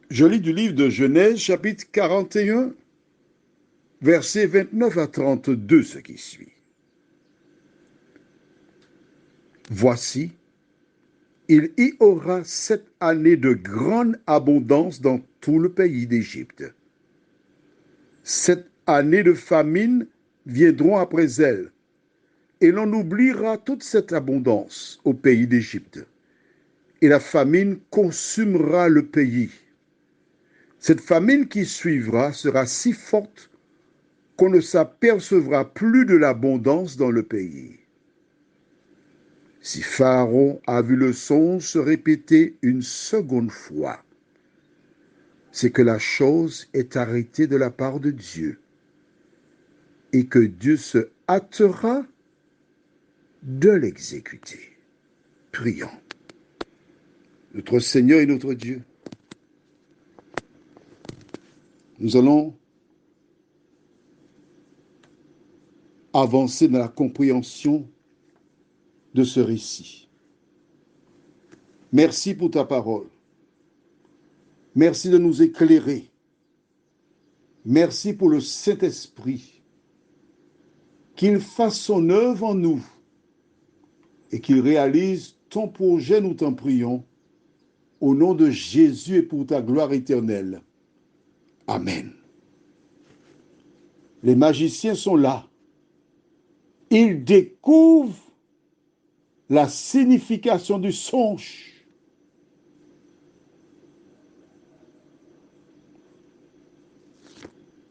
Je lis du livre de Genèse, chapitre 41, versets 29 à 32, ce qui suit. Voici, il y aura 7 années de grande abondance dans tout le pays d'Égypte. 7 années de famine viendront après elles, et l'on oubliera toute cette abondance au pays d'Égypte, et la famine consumera le pays. Cette famine qui suivra sera si forte qu'on ne s'apercevra plus de l'abondance dans le pays. Si Pharaon a vu le songe se répéter une seconde fois, c'est que la chose est arrêtée de la part de Dieu et que Dieu se hâtera de l'exécuter. Prions. Notre Seigneur et notre Dieu, nous allons avancer dans la compréhension de ce récit. Merci pour ta parole. Merci de nous éclairer. Merci pour le Saint-Esprit. Qu'il fasse son œuvre en nous et qu'il réalise ton projet, nous t'en prions, au nom de Jésus et pour ta gloire éternelle. Amen. Les magiciens sont là. Ils découvrent la signification du songe.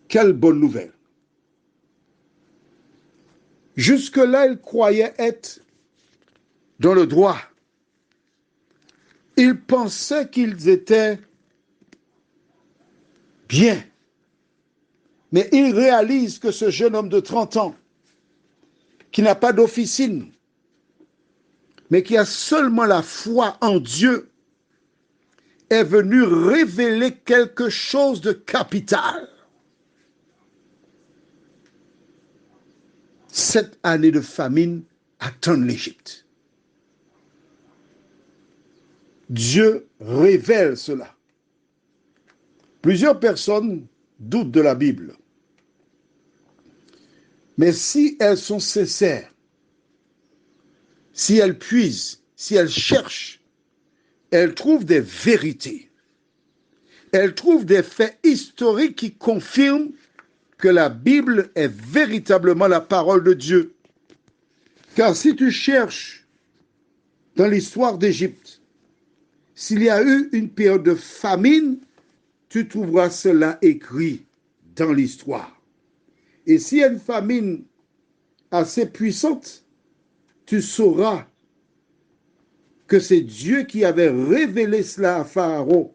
Quelle bonne nouvelle. Jusque-là, ils croyaient être dans le droit. Ils pensaient qu'ils étaient bien. Mais ils réalisent que ce jeune homme de 30 ans, qui n'a pas d'officine, mais qui a seulement la foi en Dieu, est venu révéler quelque chose de capital. 7 années de famine attendent l'Égypte. Dieu révèle cela. Plusieurs personnes doutent de la Bible. Mais si elles sont sincères, si elles puisent, si elles cherchent, elles trouvent des vérités. Elles trouvent des faits historiques qui confirment que la Bible est véritablement la parole de Dieu. Car si tu cherches dans l'histoire d'Égypte, s'il y a eu une période de famine, tu trouveras cela écrit dans l'histoire. Et s'il y a une famine assez puissante, tu sauras que c'est Dieu qui avait révélé cela à Pharaon.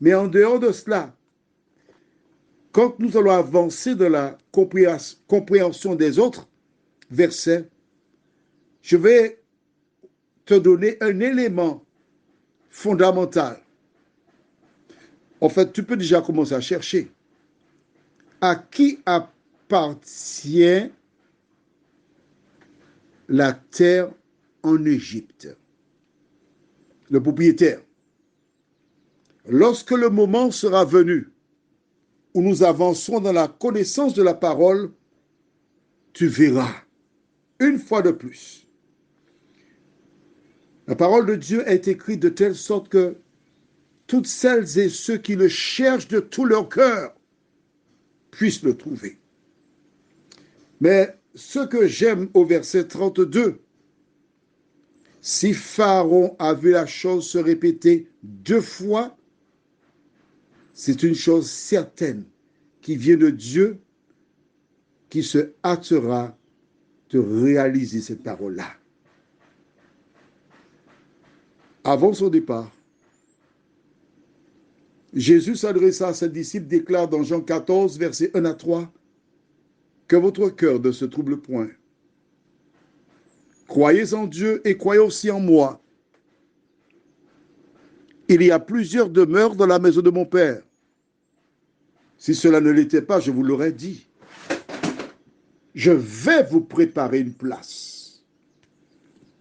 Mais en dehors de cela, quand nous allons avancer dans la compréhension des autres versets, je vais te donner un élément fondamental. En fait, tu peux déjà commencer à chercher. À qui appartient la terre en Égypte? Le propriétaire. Lorsque le moment sera venu où nous avancerons dans la connaissance de la parole, tu verras, une fois de plus, la parole de Dieu est écrite de telle sorte que toutes celles et ceux qui le cherchent de tout leur cœur puissent le trouver. Mais ce que j'aime au verset 32, si Pharaon a vu la chose se répéter 2 fois, c'est une chose certaine qui vient de Dieu, qui se hâtera de réaliser cette parole-là. Avant son départ, Jésus s'adressa à ses disciples, déclare dans Jean 14, versets 1 à 3, « Que votre cœur ne se trouble point. Croyez en Dieu et croyez aussi en moi. Il y a plusieurs demeures dans la maison de mon Père. Si cela ne l'était pas, je vous l'aurais dit. Je vais vous préparer une place.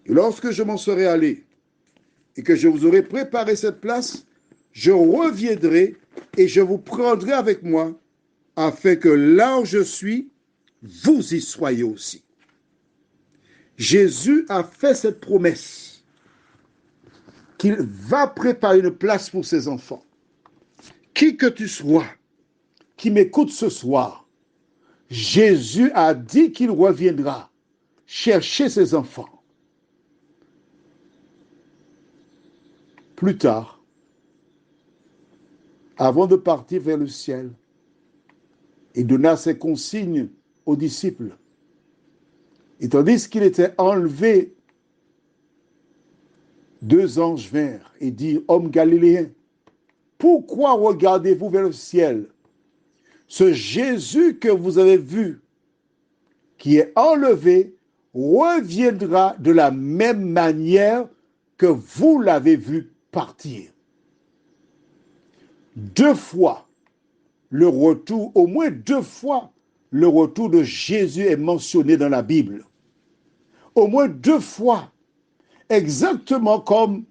Et lorsque je m'en serai allé et que je vous aurai préparé cette place, je reviendrai et je vous prendrai avec moi, afin que là où je suis, vous y soyez aussi. Jésus a fait cette promesse qu'il va préparer une place pour ses enfants. Qui que tu sois, qui m'écoute ce soir, Jésus a dit qu'il reviendra chercher ses enfants. Plus tard, avant de partir vers le ciel, il donna ses consignes aux disciples. Et tandis qu'il était enlevé, 2 anges vinrent et dirent, hommes galiléens, pourquoi regardez-vous vers le ciel? Ce Jésus que vous avez vu, qui est enlevé, reviendra de la même manière que vous l'avez vu partir. 2 fois, le retour, au moins 2 fois, le retour de Jésus est mentionné dans la Bible. Au moins 2 fois, exactement comme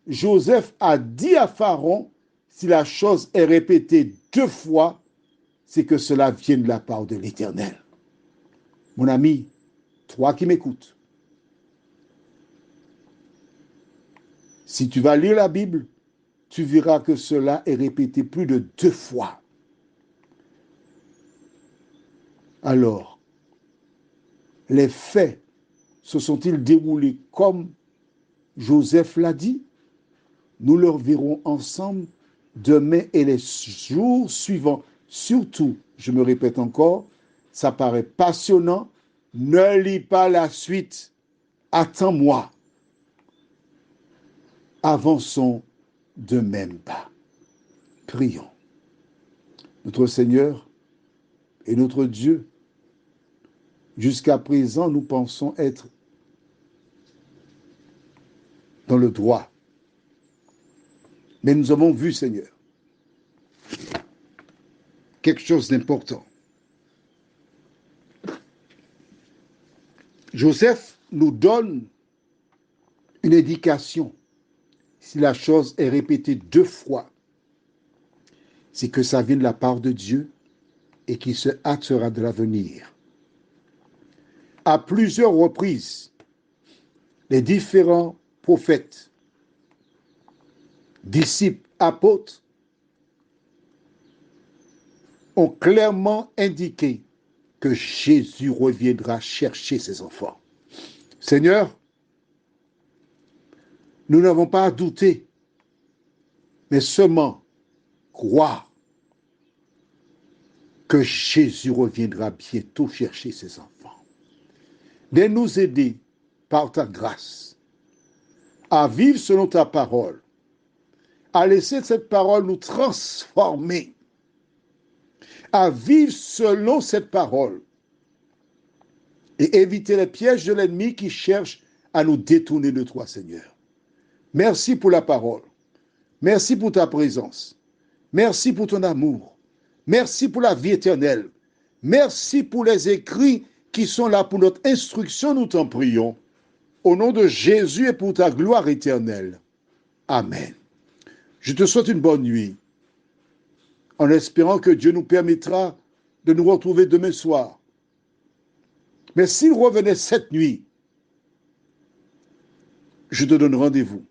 Joseph a dit à Pharaon, si la chose est répétée 2 fois, c'est que cela vient de la part de l'Éternel. Mon ami, toi qui m'écoutes, si tu vas lire la Bible, tu verras que cela est répété plus de 2 fois. Alors, les faits se sont-ils déroulés comme Joseph l'a dit? Nous le verrons ensemble demain et les jours suivants. Surtout, je me répète encore, ça paraît passionnant. Ne lis pas la suite. Attends-moi. Avançons de même pas. Prions. Notre Seigneur et notre Dieu, jusqu'à présent, nous pensons être dans le droit. Mais nous avons vu, Seigneur, quelque chose d'important. Joseph nous donne une indication. Si la chose est répétée 2 fois, c'est que ça vient de la part de Dieu et qu'il se hâtera de l'avenir. À plusieurs reprises, les différents prophètes, disciples, apôtres ont clairement indiqué que Jésus reviendra chercher ses enfants. Seigneur, nous n'avons pas à douter, mais seulement croire que Jésus reviendra bientôt chercher ses enfants. De nous aider par ta grâce à vivre selon ta parole, à laisser cette parole nous transformer, à vivre selon cette parole et éviter les pièges de l'ennemi qui cherche à nous détourner de toi, Seigneur. Merci pour la parole. Merci pour ta présence. Merci pour ton amour. Merci pour la vie éternelle. Merci pour les écrits qui sont là pour notre instruction, nous t'en prions. Au nom de Jésus et pour ta gloire éternelle. Amen. Je te souhaite une bonne nuit, en espérant que Dieu nous permettra de nous retrouver demain soir. Mais s'il revenait cette nuit, je te donne rendez-vous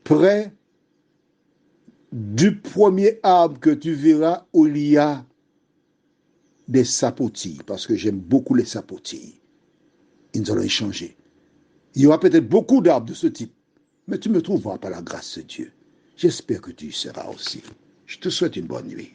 près du premier arbre que tu verras où il y a des sapotilles, parce que j'aime beaucoup les sapotilles. Et nous allons échanger. Il y aura peut-être beaucoup d'arbres de ce type, mais tu me trouveras par la grâce de Dieu. J'espère que tu y seras aussi. Je te souhaite une bonne nuit.